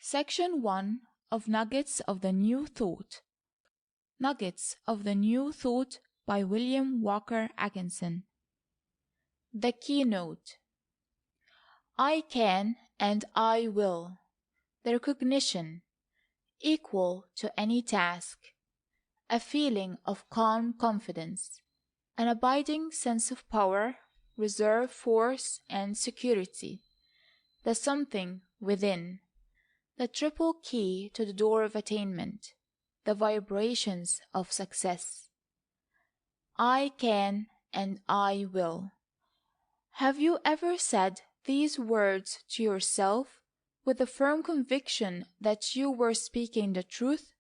Section 1 of Nuggets of the New Thought. Nuggets of the New Thought by William Walker Atkinson. The Keynote. I can and I will. The recognition, equal to any task. A feeling of calm confidence. An abiding sense of power, reserve force, and security. The something within. The triple key to the door of attainment. The vibrations of success. I can and I will. Have you ever said these words to yourself with a firm conviction that you were speaking the truth,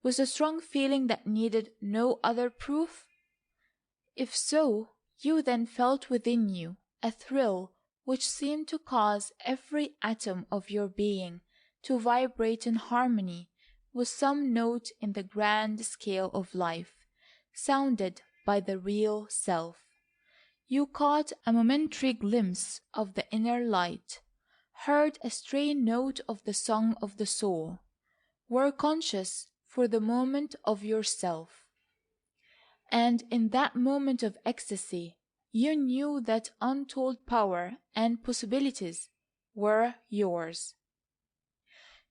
with a strong feeling that needed no other proof? If so, you then felt within you a thrill which seemed to cause every atom of your being to vibrate in harmony with some note in the grand scale of life, sounded by the real self. You caught a momentary glimpse of the inner light, heard a stray note of the song of the soul, were conscious for the moment of yourself. And in that moment of ecstasy, you knew that untold power and possibilities were yours.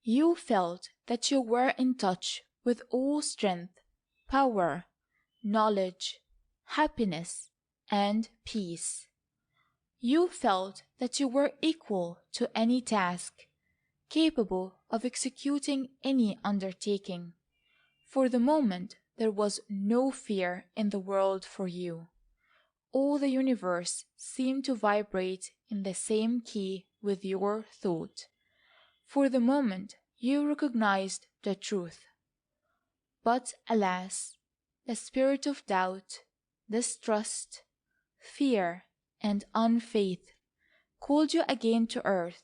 You felt that you were in touch with all strength, power, knowledge, happiness, and peace. You felt that you were equal to any task, capable of executing any undertaking. For the moment, there was no fear in the world for you. All the universe seemed to vibrate in the same key with your thought. For the moment, you recognized the truth. But alas, the spirit of doubt, distrust, fear, and unfaith called you again to earth,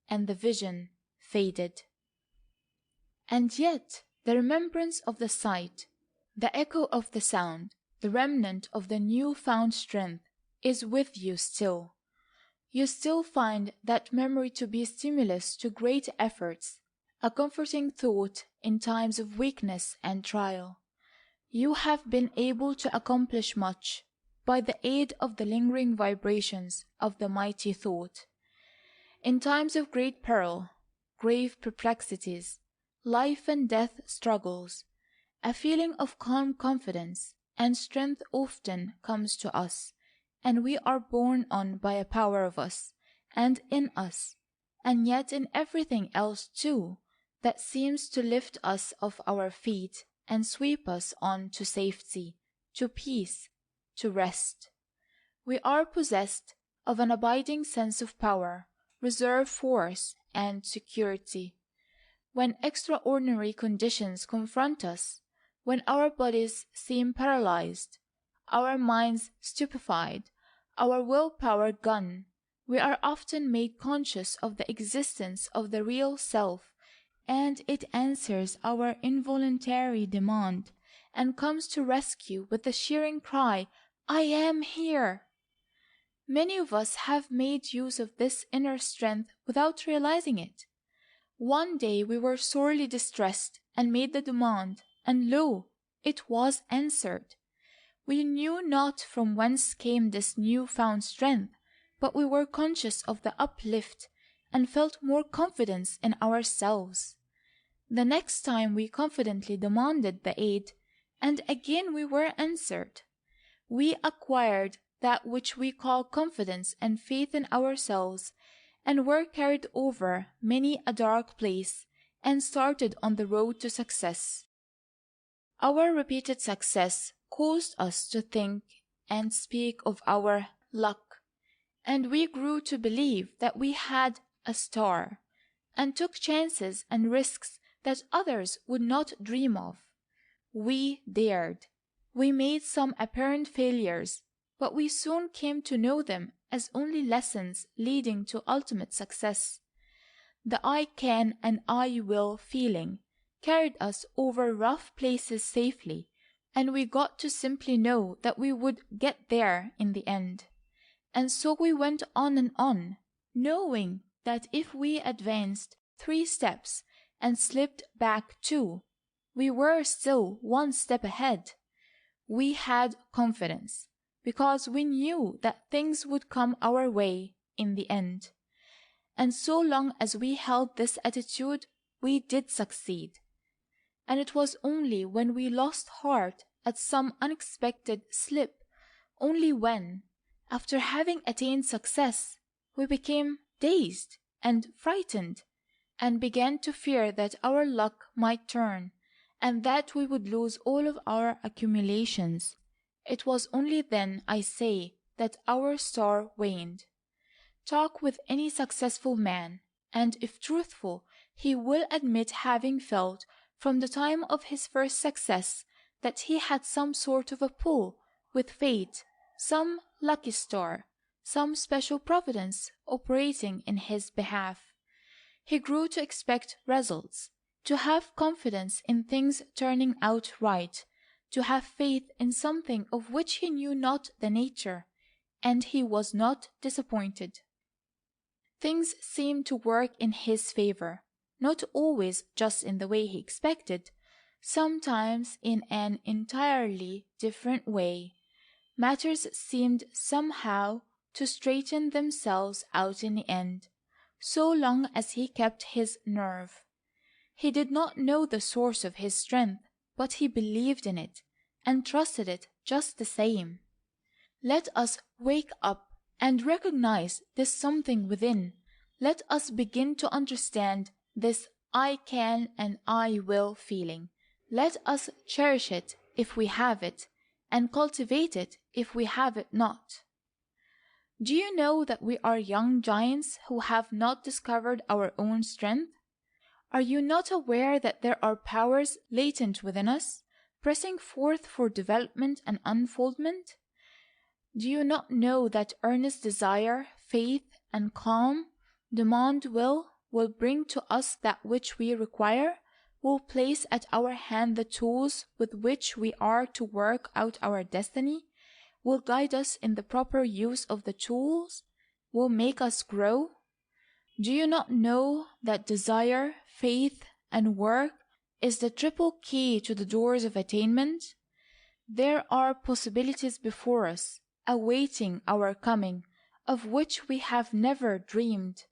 and the vision faded. And yet the remembrance of the sight, the echo of the sound, the remnant of the new-found strength is with you still. You still find that memory to be a stimulus to great efforts, a comforting thought in times of weakness and trial. You have been able to accomplish much by the aid of the lingering vibrations of the mighty thought. In times of great peril, grave perplexities, life and death struggles, a feeling of calm confidence and strength often comes to us, and we are borne on by a power of us, and in us, and yet in everything else too, that seems to lift us off our feet and sweep us on to safety, to peace, to rest. We are possessed of an abiding sense of power, reserve force, and security. When extraordinary conditions confront us, when our bodies seem paralyzed, our minds stupefied, our will-power gone, we are often made conscious of the existence of the real self, and it answers our involuntary demand, and comes to rescue with the cheering cry, "I am here!" Many of us have made use of this inner strength without realizing it. One day we were sorely distressed and made the demand, and lo, it was answered. We knew not from whence came this new-found strength, but we were conscious of the uplift and felt more confidence in ourselves. The next time we confidently demanded the aid, and again we were answered. We acquired that which we call confidence and faith in ourselves, and were carried over many a dark place and started on the road to success. Our repeated success caused us to think and speak of our luck, and we grew to believe that we had a star, and took chances and risks that others would not dream of. We dared. We made some apparent failures, but we soon came to know them as only lessons leading to ultimate success. The I can and I will feeling carried us over rough places safely, and we got to simply know that we would get there in the end. And so we went on and on, knowing that if we advanced 3 steps and slipped back 2. We were still 1 step ahead. We had confidence because we knew that things would come our way in the end. And so long as we held this attitude, we did succeed. And it was only when we lost heart at some unexpected slip, only when, after having attained success, we became dazed and frightened, and began to fear that our luck might turn, and that we would lose all of our accumulations. It was only then, I say, that our star waned. Talk with any successful man, and if truthful, he will admit having felt, from the time of his first success, that he had some sort of a pull with fate, some lucky star, some special providence operating in his behalf. He grew to expect results, to have confidence in things turning out right, to have faith in something of which he knew not the nature, and he was not disappointed. Things seemed to work in his favor, not always just in the way he expected, sometimes in an entirely different way. Matters seemed somehow to straighten themselves out in the end, so long as he kept his nerve. He did not know the source of his strength, but he believed in it, and trusted it just the same. Let us wake up and recognize this something within. Let us begin to understand this I can and I will feeling. Let us cherish it if we have it, and cultivate it if we have it not. Do you know that we are young giants who have not discovered our own strength? Are you not aware that there are powers latent within us, pressing forth for development and unfoldment? Do you not know that earnest desire, faith, and calm demand will bring to us that which we require, will place at our hand the tools with which we are to work out our destiny, will guide us in the proper use of the tools, will make us grow? Do you not know that desire, faith, and work is the triple key to the doors of attainment? There are possibilities before us, awaiting our coming, of which we have never dreamed.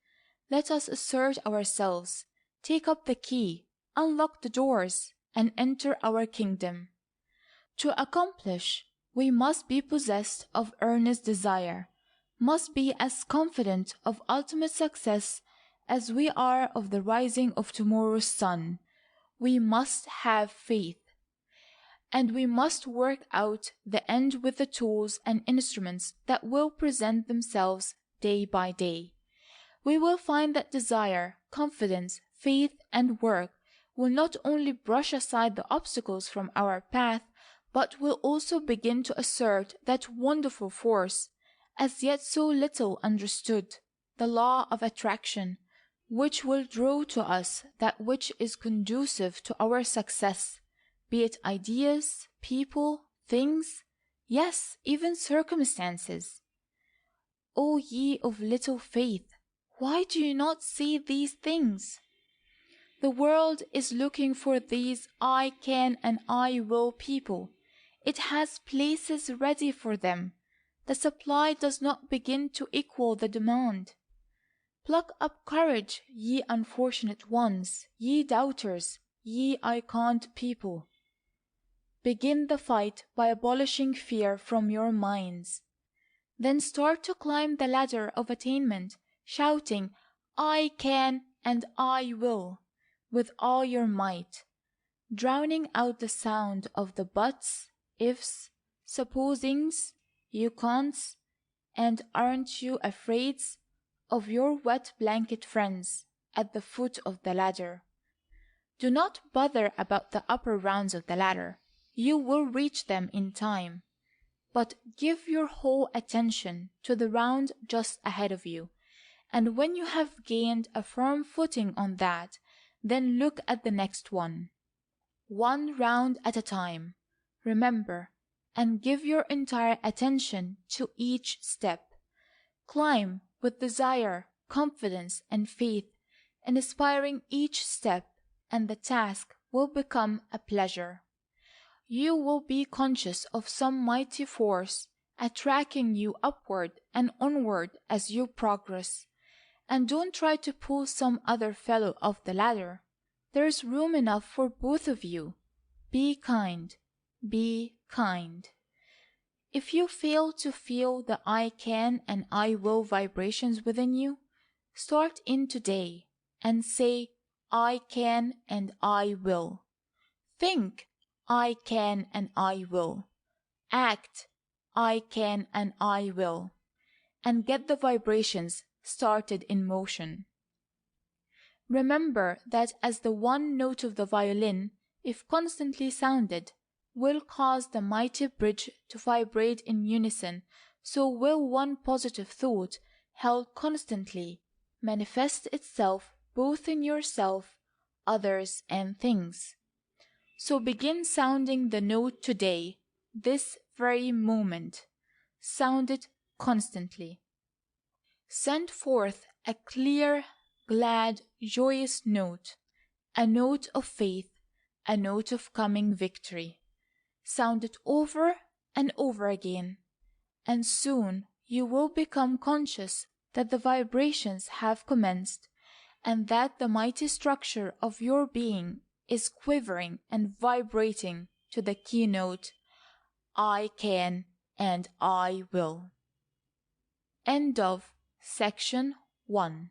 Let us assert ourselves, take up the key, unlock the doors, and enter our kingdom. To accomplish, we must be possessed of earnest desire, must be as confident of ultimate success as we are of the rising of tomorrow's sun. We must have faith, and we must work out the end with the tools and instruments that will present themselves day by day. We will find that desire, confidence, faith, and work will not only brush aside the obstacles from our path, but will also begin to assert that wonderful force, as yet so little understood, the law of attraction, which will draw to us that which is conducive to our success, be it ideas, people, things, yes, even circumstances. O ye of little faith, why do you not see these things? The world is looking for these I can and I will people. It has places ready for them. The supply does not begin to equal the demand. Pluck up courage, ye unfortunate ones, ye doubters, ye I can't people. Begin the fight by abolishing fear from your minds. Then start to climb the ladder of attainment, shouting, I can and I will, with all your might, drowning out the sound of the buts, ifs, supposings, you can'ts, and aren't you afraids of your wet blanket friends at the foot of the ladder. Do not bother about the upper rounds of the ladder. You will reach them in time. But give your whole attention to the round just ahead of you, and when you have gained a firm footing on that, then look at the next one. One round at a time, remember, and give your entire attention to each step. Climb with desire, confidence, and faith, inspiring each step, and the task will become a pleasure. You will be conscious of some mighty force attracting you upward and onward as you progress. And don't try to pull some other fellow off the ladder. There's room enough for both of you. Be kind. Be kind. If you fail to feel the I can and I will vibrations within you, start in today and say I can and I will. Think I can and I will. Act I can and I will. And get the vibrations started in motion. Remember that as the one note of the violin, if constantly sounded, will cause the mighty bridge to vibrate in unison, so will one positive thought, held constantly, manifest itself both in yourself, others, and things. So begin sounding the note today, this very moment. Sound it constantly. Send forth a clear, glad, joyous note, a note of faith, a note of coming victory. Sound it over and over again, and soon you will become conscious that the vibrations have commenced, and that the mighty structure of your being is quivering and vibrating to the keynote, I can and I will. End of Section 1.